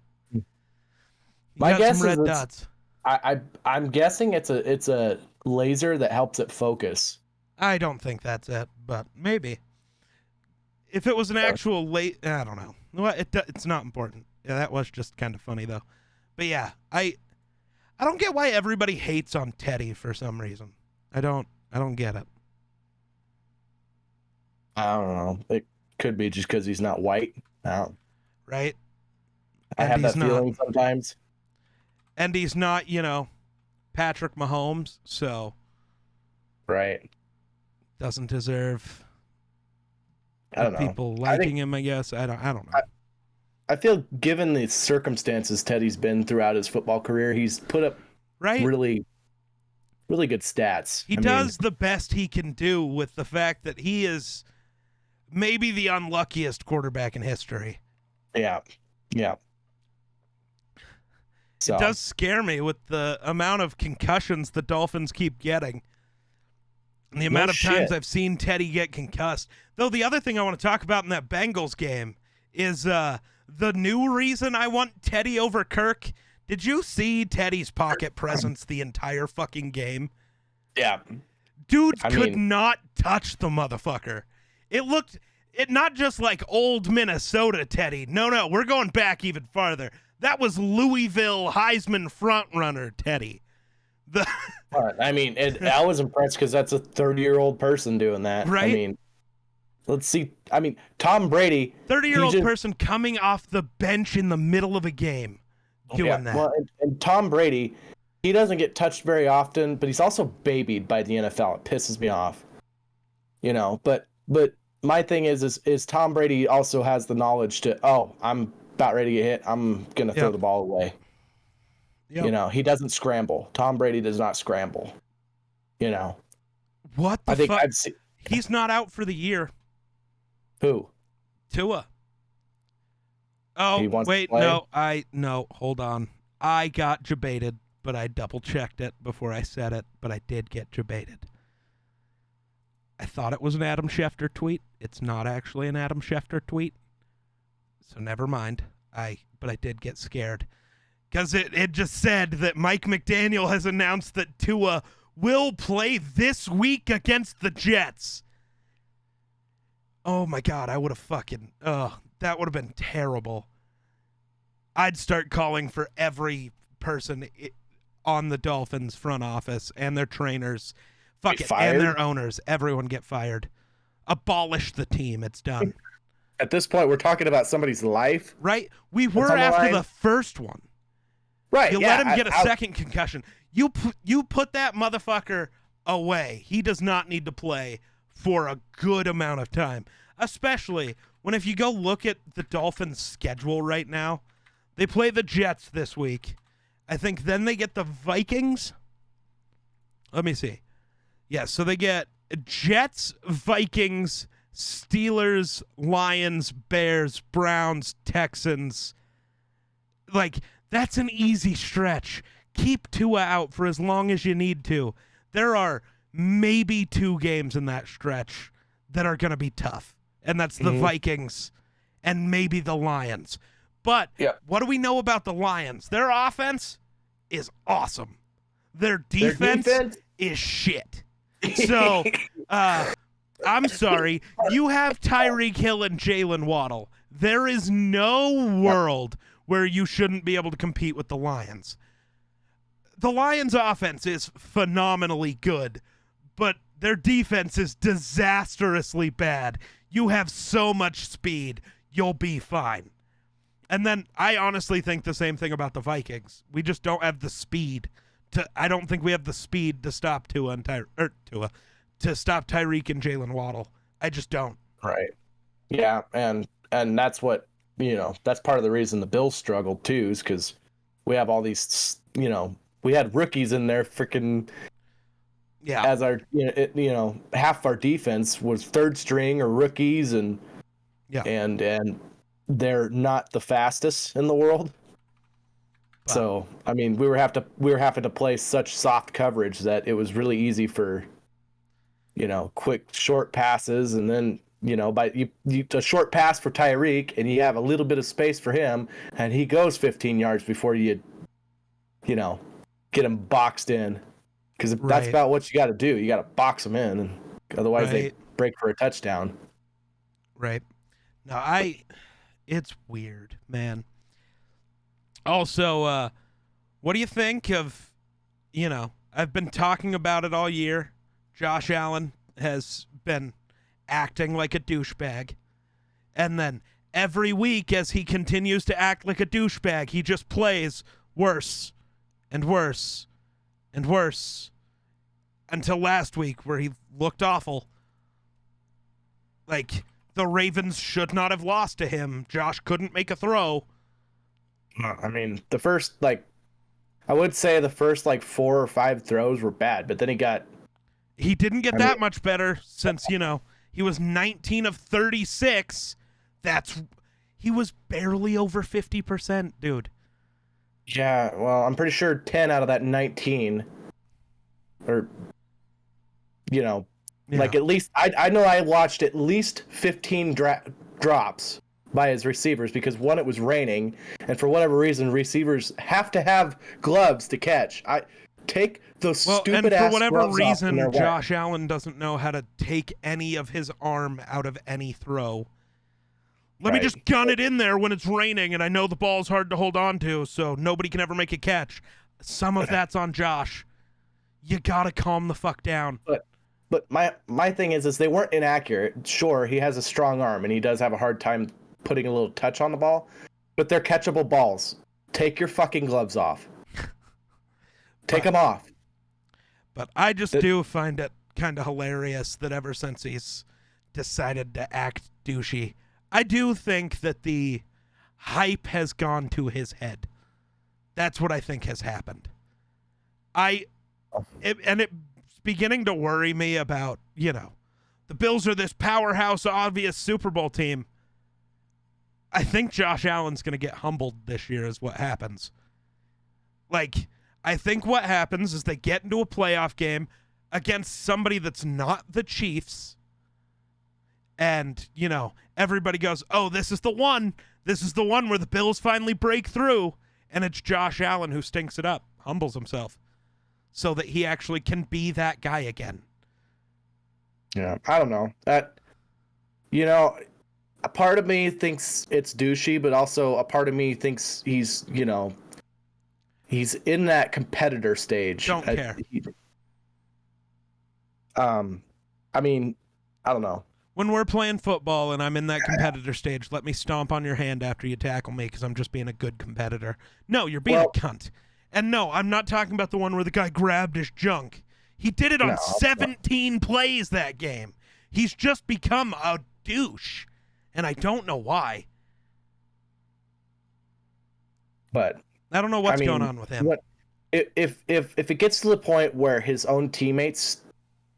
My guess is red dots. I'm guessing it's a laser that helps it focus. I don't think that's it, but maybe. If it was an actual I don't know. Well, it's not important. Yeah, that was just kind of funny though. But yeah, I don't get why everybody hates on Teddy for some reason. I don't get it. I don't know. It could be just because he's not white. Right? I have that feeling sometimes. And he's not, Patrick Mahomes, so. Right. Doesn't deserve I don't know. People liking him, I guess. I don't know. I feel, given the circumstances Teddy's been throughout his football career, he's put up really, really good stats. He does the best he can do with the fact that he is maybe the unluckiest quarterback in history. Yeah. So. It does scare me with the amount of concussions the Dolphins keep getting. And the amount of times I've seen Teddy get concussed. Though the other thing I want to talk about in that Bengals game is the new reason I want Teddy over Kirk. Did you see Teddy's pocket presence the entire fucking game? Yeah. Dude could not touch the motherfucker. It looked not just like old Minnesota Teddy. No, we're going back even farther. That was Louisville Heisman frontrunner Teddy. I was impressed because that's a 30-year-old person doing that. Right? Let's see. Tom Brady. 30-year-old person coming off the bench in the middle of a game doing that. Well, and Tom Brady, he doesn't get touched very often, but he's also babied by the NFL. It pisses me off. But my thing is Tom Brady also has the knowledge to, I'm about ready to get hit, I'm going to throw the ball away. Yep. You know, he doesn't scramble. Tom Brady does not scramble. You know. What the fuck? He's not out for the year. Who? Tua. Oh, wait, no, hold on. I got debated, but I double-checked it before I said it, but I did get debated. I thought it was an Adam Schefter tweet. It's not actually an Adam Schefter tweet. So never mind. But I did get scared. Because it just said that Mike McDaniel has announced that Tua will play this week against the Jets. Oh my God, I would have fucking... that would have been terrible. I'd start calling for every person on the Dolphins front office and their trainers, and their owners. Everyone get fired. Abolish the team. It's done. At this point, we're talking about somebody's life. Right? We were after the first one. Right. You let him get a second concussion. You put that motherfucker away. He does not need to play for a good amount of time, especially when if you go look at the Dolphins' schedule right now, they play the Jets this week. I think then they get the Vikings. Let me see. Yeah, so they get Jets, Vikings, Steelers, Lions, Bears, Browns, Texans. Like, that's an easy stretch. Keep Tua out for as long as you need to. There are maybe 2 games in that stretch that are going to be tough, and that's the Vikings and maybe the Lions. But what do we know about the Lions? Their offense is awesome. Their defense is shit. So, I'm sorry. You have Tyreek Hill and Jalen Waddle. There is no world where you shouldn't be able to compete with the Lions. The Lions' offense is phenomenally good, but their defense is disastrously bad. You have so much speed, you'll be fine. And then I honestly think the same thing about the Vikings. We just don't have the speed I don't think we have the speed to stop to stop Tyreek and Jalen Waddle. I just don't. Right. Yeah, and that's what, that's part of the reason the Bills struggled too, is because we have all these, we had rookies in there freaking as our, half of our defense was third string or rookies, and they're not the fastest in the world. Wow. So, I mean, we were having to play such soft coverage that it was really easy for, quick short passes, and then, a short pass for Tyreek, and you have a little bit of space for him, and he goes 15 yards before you get him boxed in, because that's about what you got to do. You got to box them in, and otherwise they break for a touchdown. Right. No, it's weird, man. Also, what do you think of, I've been talking about it all year. Josh Allen has been acting like a douchebag. And then every week as he continues to act like a douchebag, he just plays worse and worse and worse until last week where he looked awful. Like, the Ravens should not have lost to him. Josh couldn't make a throw. I mean, I would say the first 4 or 5 throws were bad, but then he didn't get that much better since, he was 19 of 36. He was barely over 50%, dude. Yeah, well, I'm pretty sure 10 out of that 19 or, at least, I know I watched at least 15 drops by his receivers, because one, it was raining, and for whatever reason, receivers have to have gloves to catch. Take those stupid ass gloves off. And for whatever reason, Josh Allen doesn't know how to take any of his arm out of any throw. Let me just gun it in there when it's raining, and I know the ball's hard to hold on to, so nobody can ever make a catch. Some of that's on Josh. You gotta calm the fuck down. But my thing is they weren't inaccurate. Sure, he has a strong arm, and he does have a hard time putting a little touch on the ball, but they're catchable balls. Take your fucking gloves off. Take them off. But I just do find it kind of hilarious that ever since he's decided to act douchey, I do think that the hype has gone to his head. That's what I think has happened. It's beginning to worry me about, the Bills are this powerhouse, obvious Super Bowl team. I think Josh Allen's going to get humbled this year is what happens. Like, I think what happens is they get into a playoff game against somebody that's not the Chiefs, and, everybody goes, oh, this is the one. This is the one where the Bills finally break through, and it's Josh Allen who stinks it up, humbles himself, so that he actually can be that guy again. Yeah, I don't know. A part of me thinks it's douchey, but also a part of me thinks he's in that competitor stage. Don't care. I mean, I don't know. When we're playing football and I'm in that competitor stage, let me stomp on your hand after you tackle me because I'm just being a good competitor. No, you're being a cunt. And no, I'm not talking about the one where the guy grabbed his junk. He did it on 17 plays that game. He's just become a douche, and I don't know why. But I don't know what's going on with him. If it gets to the point where his own teammates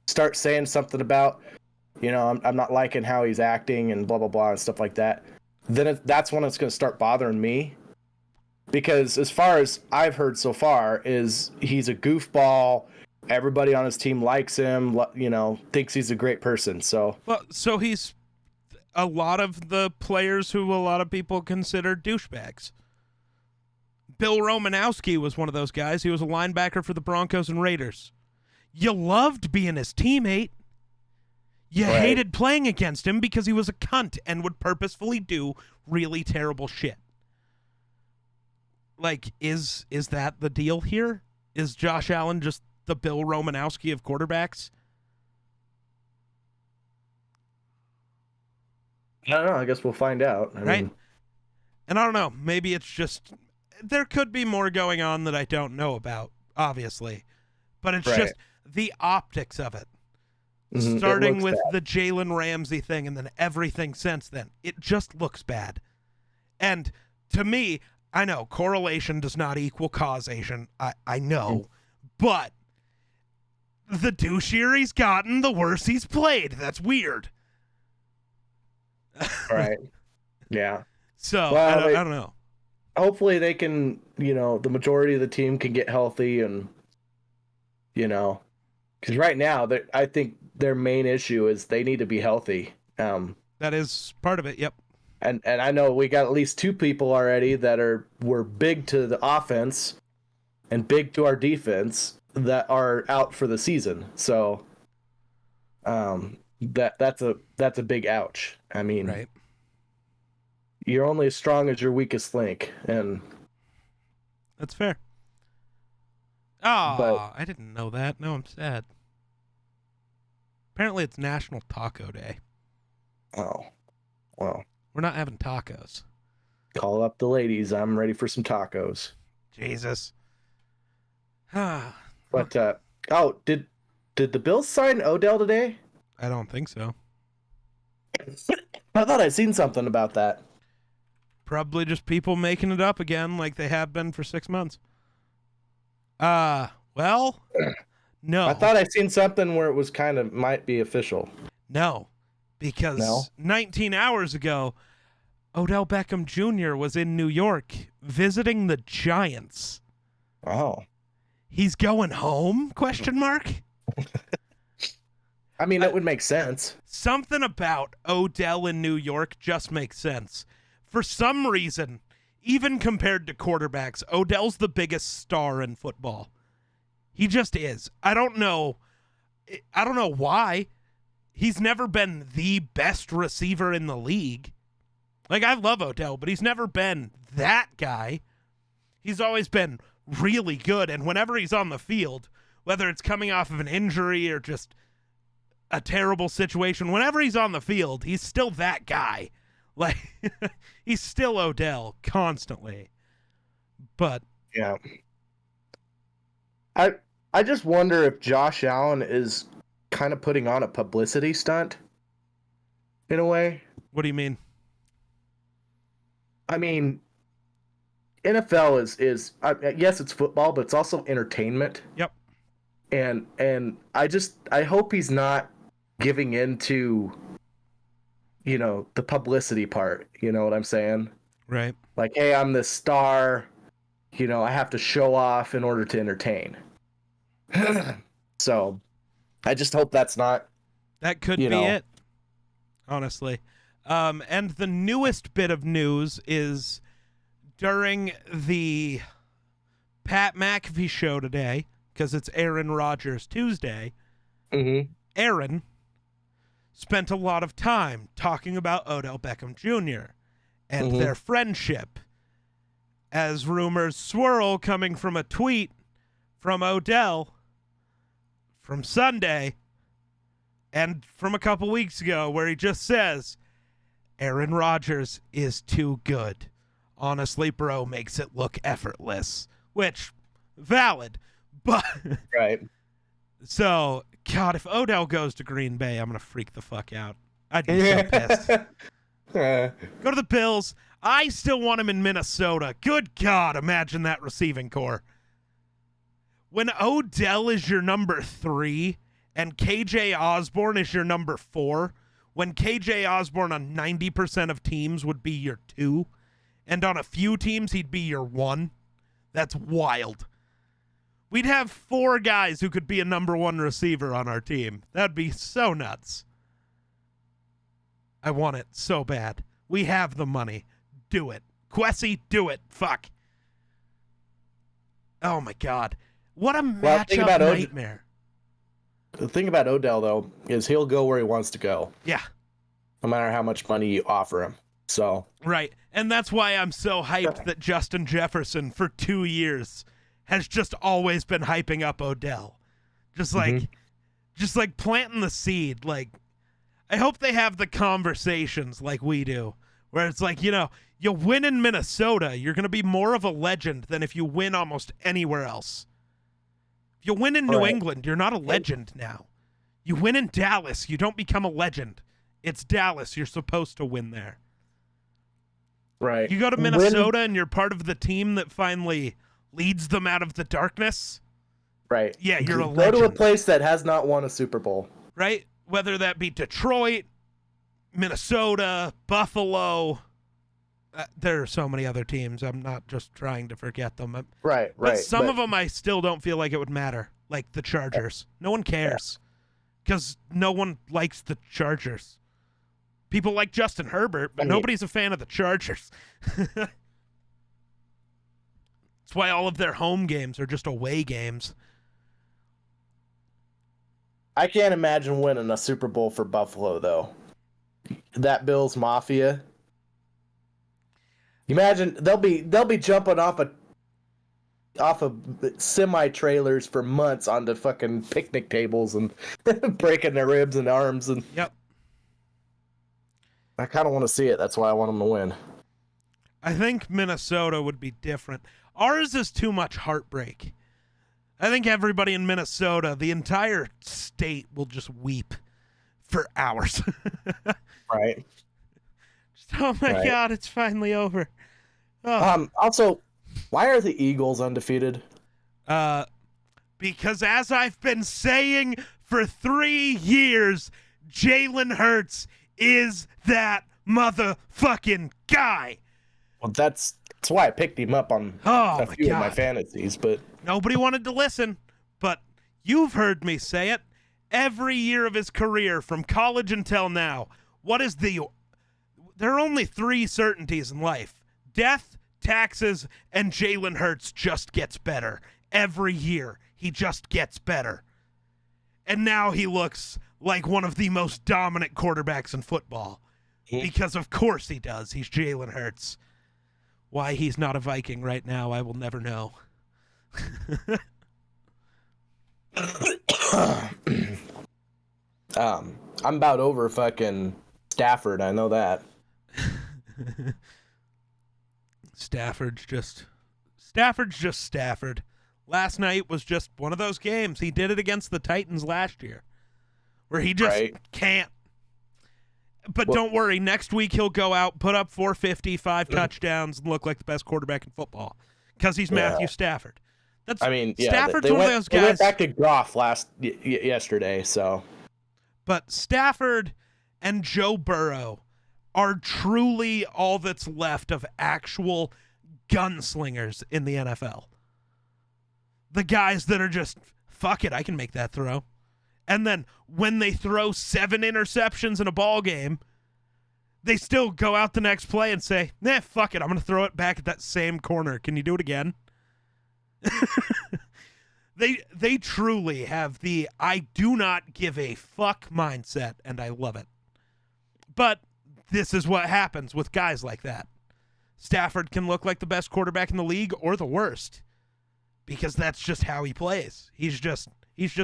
start saying something about, I'm not liking how he's acting and blah blah blah and stuff like that, then that's when it's going to start bothering me. Because as far as I've heard so far, is he's a goofball. Everybody on his team likes him, thinks he's a great person. So he's a lot of the players who a lot of people consider douchebags. Bill Romanowski was one of those guys. He was a linebacker for the Broncos and Raiders. You loved being his teammate. You hated playing against him because he was a cunt and would purposefully do really terrible shit. Like, is that the deal here? Is Josh Allen just the Bill Romanowski of quarterbacks? I don't know. I guess we'll find out. I mean, and I don't know. Maybe it's just there could be more going on that I don't know about, obviously. But it's just the optics of it. Starting with the Jalen Ramsey thing and then everything since then. It just looks bad. And to me, I know correlation does not equal causation. I know. But the douchier he's gotten, the worse he's played. That's weird. Right. Yeah. So, well, I don't know. Hopefully they can, the majority of the team can get healthy and, because right now, I think their main issue is they need to be healthy. That is part of it, yep. And I know we got at least two people already that were big to the offense and big to our defense that are out for the season. So that's a big ouch. I mean, you're only as strong as your weakest link, and that's fair. Oh, I didn't know that. No, I'm sad. Apparently it's National Taco Day. Oh, well. We're not having tacos. Call up the ladies. I'm ready for some tacos. Jesus. But did the Bills sign Odell today? I don't think so. I thought I'd seen something about that. Probably just people making it up again like they have been for 6 months. Well, no. I thought I'd seen something where it was might be official. No. Because 19 hours ago, Odell Beckham Jr. was in New York visiting the Giants. Oh. He's going home? ? I mean, that would make sense. Something about Odell in New York just makes sense. For some reason, even compared to quarterbacks, Odell's the biggest star in football. He just is. I don't know why. He's never been the best receiver in the league. Like, I love Odell, but he's never been that guy. He's always been really good, and whenever he's on the field, whether it's coming off of an injury or just a terrible situation, whenever he's on the field, he's still that guy. Like, he's still Odell constantly. But yeah. I just wonder if Josh Allen is kind of putting on a publicity stunt in a way. What do you mean? I mean, NFL is yes, it's football, but it's also entertainment. Yep. And I hope he's not giving in to, the publicity part. You know what I'm saying? Right. Like, hey, I'm this star. I have to show off in order to entertain. So, I just hope that's not. That could be it, honestly. And the newest bit of news is during the Pat McAfee show today, because it's Aaron Rodgers Tuesday, Aaron spent a lot of time talking about Odell Beckham Jr. and their friendship, as rumors swirl coming from a tweet from Odell from Sunday and from a couple weeks ago where he just says, Aaron Rodgers is too good. Honestly, bro, makes it look effortless, which, valid, but... Right. So, God, if Odell goes to Green Bay, I'm going to freak the fuck out. I'd be so pissed. Go to the Bills. I still want him in Minnesota. Good God, imagine that receiving core. When Odell is your number 3 and KJ Osborne is your number 4, when KJ Osborne on 90% of teams would be your 2, and on a few teams he'd be your 1, that's wild. We'd have 4 guys who could be a number 1 receiver on our team. That'd be so nuts. I want it so bad. We have the money. Do it. Kwesi, do it. Fuck. Oh, my God. What a matchup nightmare. The thing about Odell, though, is he'll go where he wants to go. Yeah. No matter how much money you offer him. So. Right. And that's why I'm so hyped that Justin Jefferson for 2 years has just always been hyping up Odell. Just like planting the seed. Like, I hope they have the conversations like we do, where it's like, you win in Minnesota, you're going to be more of a legend than if you win almost anywhere else. If you win in New England, you're not a legend now. You win in Dallas, you don't become a legend. It's Dallas, you're supposed to win there. Right. You go to Minnesota and you're part of the team that finally leads them out of the darkness. Right. Yeah, you're a legend. legend. Go to a place that has not won a Super Bowl. Right? Whether that be Detroit, Minnesota, Buffalo. There are so many other teams. I'm not just trying to forget them. Right. But some of them I still don't feel like it would matter. Like the Chargers. No one cares. Because no one likes the Chargers. People like Justin Herbert, but nobody's a fan of the Chargers. That's why all of their home games are just away games. I can't imagine winning a Super Bowl for Buffalo, though. That Bills Mafia. Imagine they'll be jumping off of semi trailers for months onto fucking picnic tables and breaking their ribs and arms and. Yep. I kind of want to see it. That's why I want them to win. I think Minnesota would be different. Ours is too much heartbreak. I think everybody in Minnesota, the entire state, will just weep for hours. Right. Just, oh my God, it's finally over. Oh. Also, why are the Eagles undefeated? Because as I've been saying for 3 years, Jalen Hurts is that motherfucking guy. Well, that's why I picked him up on a few of my fantasies, but nobody wanted to listen, but you've heard me say it. Every year of his career, from college until now, there are only 3 certainties in life: death, taxes, and Jalen Hurts just gets better. Every year, he just gets better. And now he looks like one of the most dominant quarterbacks in football. Because of course he does. He's Jalen Hurts. Why he's not a Viking right now, I will never know. I'm about over fucking Stafford. I know that. Stafford's just Stafford. Last night was just one of those games. He did it against the Titans last year, where he just can't. But don't worry, next week he'll go out, put up 450, 5 touchdowns, and look like the best quarterback in football because he's Matthew Stafford. Stafford's one of those guys. They went back to Goff yesterday, so. But Stafford and Joe Burrow are truly all that's left of actual gunslingers in the NFL. The guys that are just, fuck it, I can make that throw. And then when they throw 7 interceptions in a ball game, they still go out the next play and say, nah, fuck it, I'm going to throw it back at that same corner. Can you do it again? They truly have the I do not give a fuck mindset, and I love it. But this is what happens with guys like that. Stafford can look like the best quarterback in the league or the worst because that's just how he plays. He's just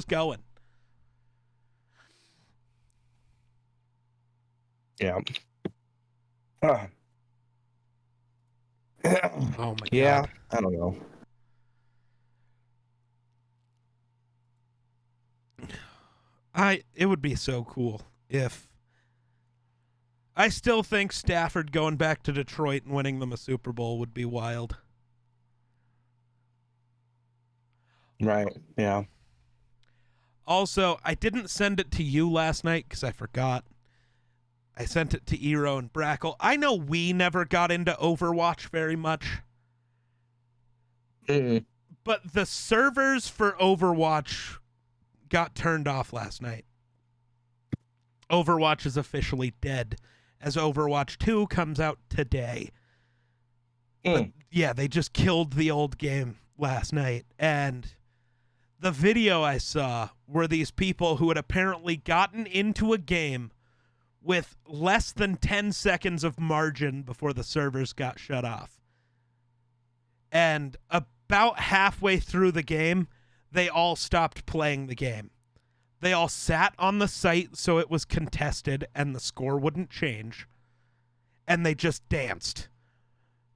going. Yeah. Oh my God. Yeah, I don't know. It would be so cool if I still think Stafford going back to Detroit and winning them a Super Bowl would be wild. Right, yeah. Also, I didn't send it to you last night because I forgot. I sent it to Eero and Brackle. I know we never got into Overwatch very much. But the servers for Overwatch got turned off last night. Overwatch is officially dead as Overwatch 2 comes out today. But yeah, they just killed the old game last night. And the video I saw were these people who had apparently gotten into a game with less than 10 seconds of margin before the servers got shut off. And about halfway through the game, they all stopped playing the game. They all sat on the site so it was contested and the score wouldn't change. And they just danced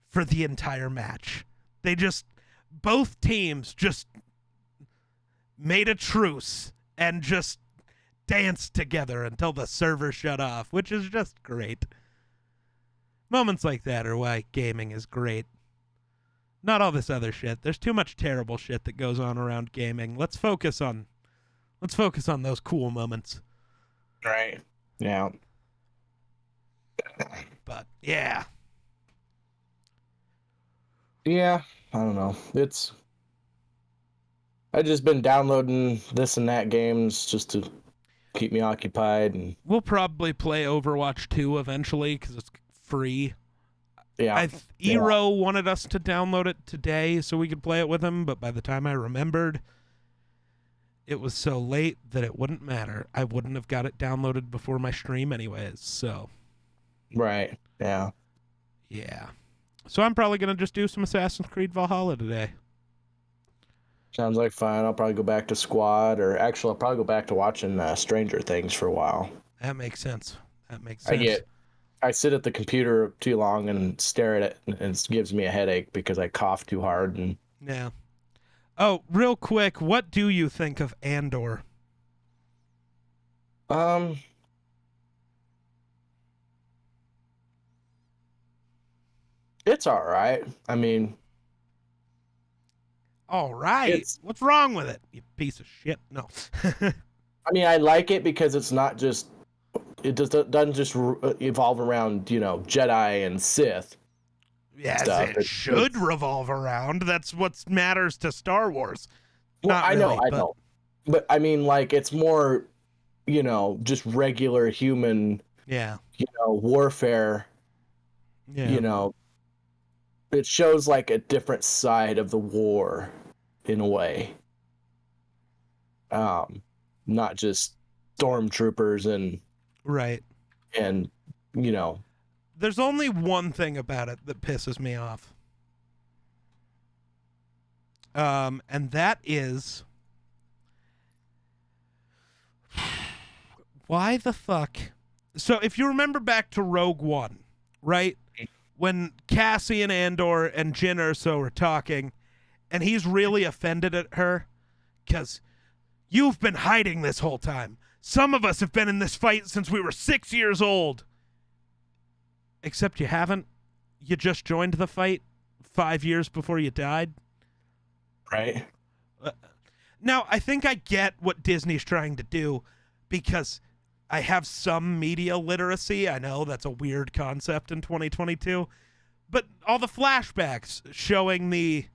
for the entire match. Both teams just made a truce and just danced together until the server shut off, which is just great. Moments like that are why gaming is great. Not all this other shit. There's too much terrible shit that goes on around gaming. Let's focus on those cool moments. Right. Yeah. But yeah. Yeah, I don't know. I've just been downloading this and that games just to keep me occupied. And we'll probably play Overwatch 2 eventually because it's free. Yeah. Eero wanted us to download it today so we could play it with him, but by the time I remembered, it was so late that it wouldn't matter. I wouldn't have got it downloaded before my stream anyways, so. Right, yeah. Yeah. So I'm probably going to just do some Assassin's Creed Valhalla today. Sounds like fun. I'll probably go back to Squad, or actually I'll probably go back to watching Stranger Things for a while. That makes sense. I sit at the computer too long and stare at it, and it gives me a headache because I cough too hard. And yeah. Oh, real quick, what do you think of Andor? It's all right. I mean, all right. What's wrong with it? You piece of shit. No. I mean, I like it because it's not just. It doesn't just evolve around, Jedi and Sith. Yes, stuff. It should revolve around. That's what matters to Star Wars. Well, I know. But I mean, like, it's more, just regular human, warfare. Yeah. It shows like a different side of the war in a way. Not just stormtroopers and right. And, there's only one thing about it that pisses me off. And that is why the fuck? So if you remember back to Rogue One, right? When Cassian Andor and Jyn Erso were talking, and he's really offended at her because you've been hiding this whole time. Some of us have been in this fight since we were 6 years old. except you haven't. You just joined the fight 5 years before you died. Right. Now, I think I get what Disney's trying to do because I have some media literacy. I know that's a weird concept in 2022. But all the flashbacks showing the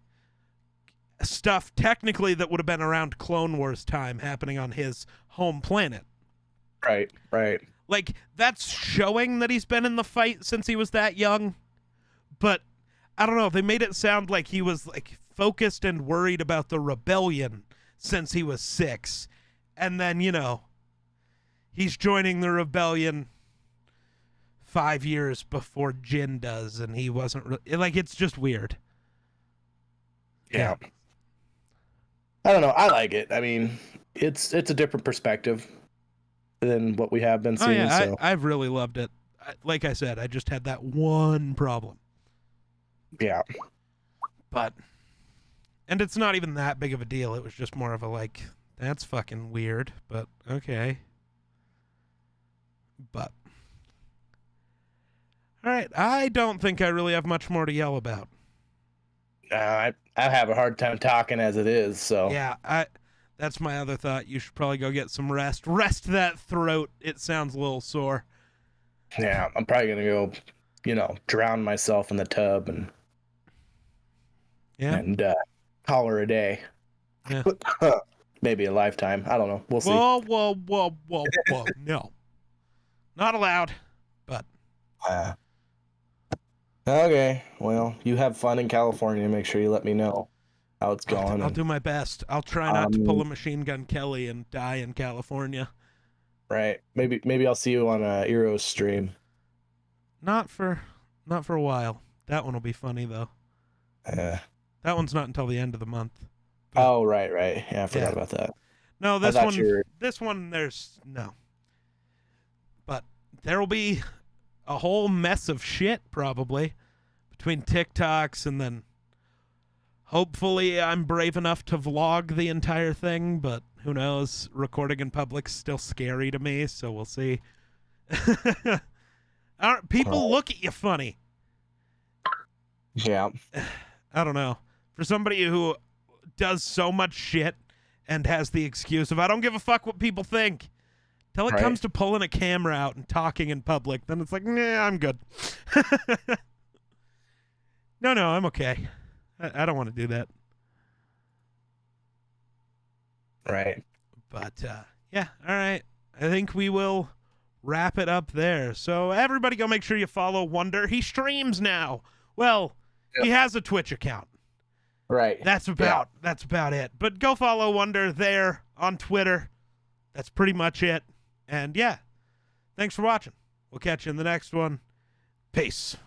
stuff technically that would have been around Clone Wars time happening on his home planet. Right. Right. Like, that's showing that he's been in the fight since he was that young. But I don't know. They made it sound like he was like focused and worried about the rebellion since he was 6. And then, he's joining the rebellion 5 years before Jin does, and he wasn't really, like, it's just weird. Yeah. I don't know. I like it. I mean, it's a different perspective than what we have been seeing. Oh, yeah, so. I've really loved it. Like I said, I just had that one problem. Yeah. And it's not even that big of a deal. It was just more of a like, that's fucking weird, but okay. But all right, I don't think I really have much more to yell about. I have a hard time talking as it is, so. Yeah, that's my other thought. You should probably go get some rest. Rest that throat. It sounds a little sore. Yeah, I'm probably going to go, drown myself in the tub and call her a day. Yeah. Maybe a lifetime. I don't know. We'll see. Whoa. No. Not allowed, but. Okay, well, you have fun in California. Make sure you let me know how it's going. I'll do my best. I'll try not to pull a Machine Gun Kelly and die in California. Right. Maybe I'll see you on a Eros stream. Not for a while. That one will be funny though. That one's not until the end of the month. But, oh, right. Yeah, I forgot about that. No, this one there's no. But there will be a whole mess of shit probably between TikToks, and then hopefully I'm brave enough to vlog the entire thing, but who knows? Recording in public's still scary to me, so we'll see. People look at you funny. Yeah. I don't know. For somebody who does so much shit and has the excuse of, I don't give a fuck what people think. Till it comes to pulling a camera out and talking in public, then it's like, nah, I'm good. No, I'm okay. I don't want to do that. Right. But, yeah, all right. I think we will wrap it up there. So everybody go make sure you follow Wunder. He streams now. Well, he has a Twitch account. Right. That's about it. But go follow Wunder there on Twitter. That's pretty much it. And yeah, thanks for watching. We'll catch you in the next one. Peace.